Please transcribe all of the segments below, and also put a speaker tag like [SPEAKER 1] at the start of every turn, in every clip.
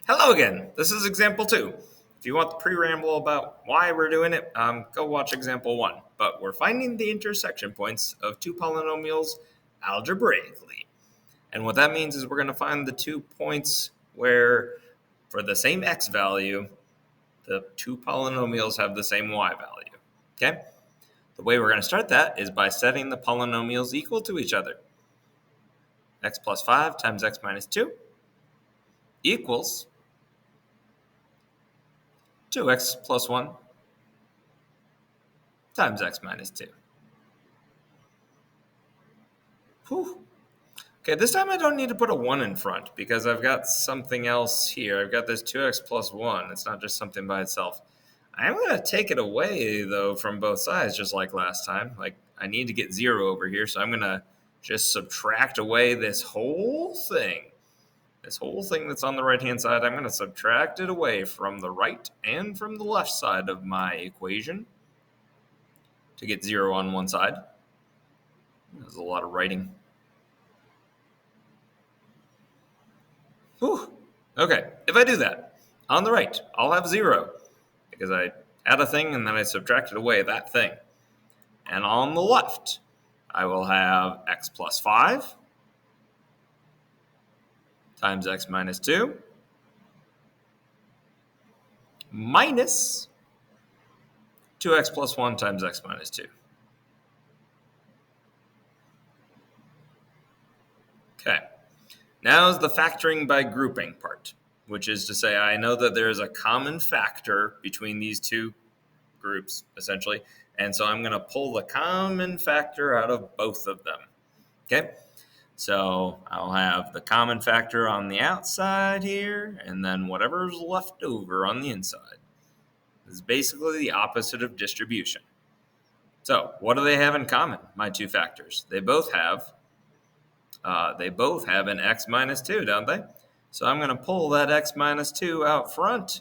[SPEAKER 1] Hello again. This is example 2. If you want the pre-ramble about why we're doing it, go watch example 1. But we're finding the intersection points of two polynomials algebraically. And what that means is we're going to find the 2 points where, for the same x value, the two polynomials have the same y value. Okay? The way we're going to start that is by setting the polynomials equal to each other. X plus 5 times x minus 2 equals 2x plus 1 times x minus 2. Whew. Okay, this time I don't need to put a 1 in front because I've got something else here. I've got this 2x plus 1. It's not just something by itself. I'm going to take it away, though, from both sides, just like last time. Like, I need to get 0 over here, so I'm going to just subtract away this whole thing. This whole thing that's on the right-hand side, I'm going to subtract it away from the right and from the left side of my equation to get 0 on one side. There's a lot of writing. Whew. Okay, if I do that, on the right, I'll have 0 because I add a thing and then I subtracted away that thing. And on the left, I will have x plus 5 times x minus 2 minus 2x plus 1 times x minus 2. Okay, now is the factoring by grouping part, which is to say I know that there is a common factor between these two groups, essentially, and so I'm going to pull the common factor out of both of them. Okay, so I'll have the common factor on the outside here, and then whatever's left over on the inside. This is basically the opposite of distribution. So what do they have in common, my two factors? They both have an x minus 2, don't they? So I'm going to pull that x minus 2 out front.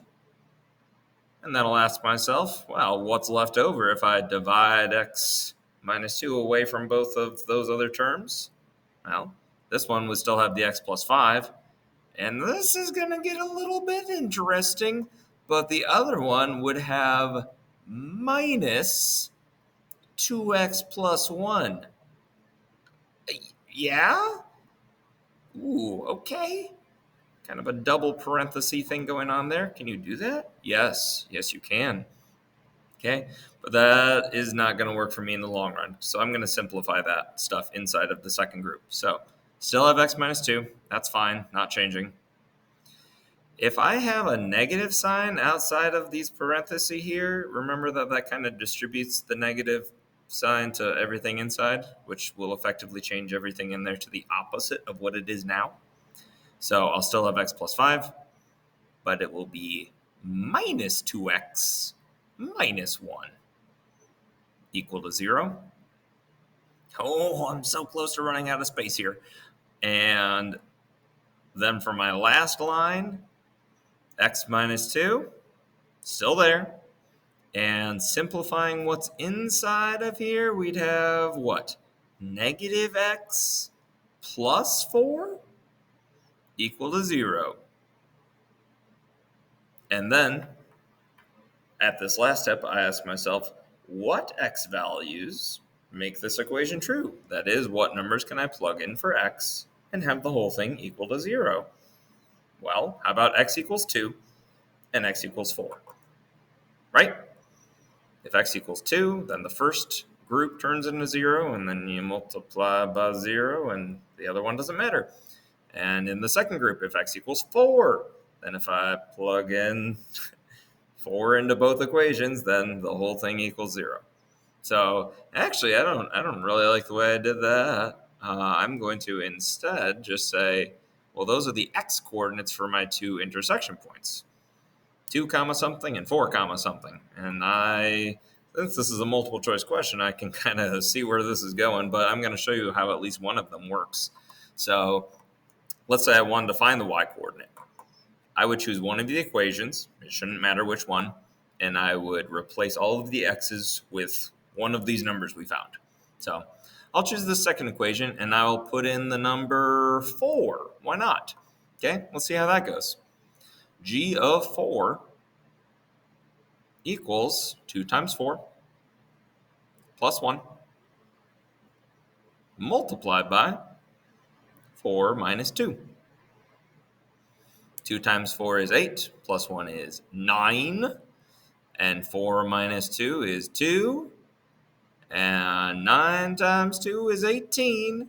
[SPEAKER 1] And then I'll ask myself, well, what's left over if I divide x minus 2 away from both of those other terms? Well, this one would still have the x plus 5. And this is going to get a little bit interesting. But the other one would have minus 2x plus 1. Yeah? Ooh, okay. Kind of a double parenthesis thing going on there. Can you do that? Yes, you can. Okay, but that is not going to work for me in the long run. So I'm going to simplify that stuff inside of the second group. So still have x minus 2. That's fine, not changing. If I have a negative sign outside of these parentheses here, remember that kind of distributes the negative sign to everything inside, which will effectively change everything in there to the opposite of what it is now. So I'll still have x plus 5, but it will be minus 2x minus 1 equal to 0. Oh, I'm so close to running out of space here. And then for my last line, x minus 2, still there. And simplifying what's inside of here, we'd have what? Negative x plus 4 equal to 0. And then, at this last step, I ask myself, what x values make this equation true? That is, what numbers can I plug in for x and have the whole thing equal to 0? Well, how about x equals 2 and x equals 4? Right? If x equals 2, then the first group turns into 0, and then you multiply by 0, and the other one doesn't matter. And in the second group, if x equals 4, then if I plug in 4 into both equations, then the whole thing equals 0. So actually, I don't really like the way I did that. I'm going to instead just say, well, those are the x coordinates for my two intersection points. 2 comma something and 4 comma something. And since this is a multiple choice question, I can kind of see where this is going, but I'm going to show you how at least one of them works. So let's say I wanted to find the y coordinate. I would choose one of the equations, it shouldn't matter which one, and I would replace all of the x's with one of these numbers we found. So I'll choose the second equation, and I will put in the number 4. Why not? Okay, let's see how that goes. g of 4 equals 2 times 4 plus 1 multiplied by 4 minus 2. 2 times 4 is 8, plus 1 is 9, and 4 minus 2 is 2, and 9 times 2 is 18,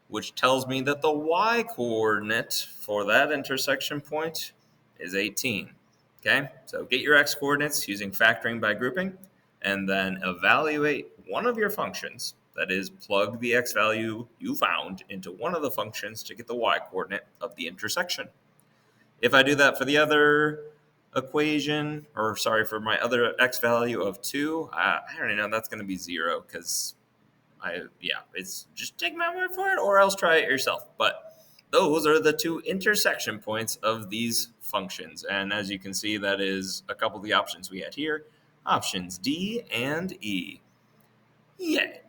[SPEAKER 1] which tells me that the y-coordinate for that intersection point is 18. Okay, so get your x-coordinates using factoring by grouping, and then evaluate one of your functions. That is, plug the x value you found into one of the functions to get the y-coordinate of the intersection. If I do that for the other equation, for my other x value of 2, I already know that's going to be 0 because it's just take my word for it or else try it yourself. But those are the two intersection points of these functions. And as you can see, that is a couple of the options we had here. Options D and E. Yay!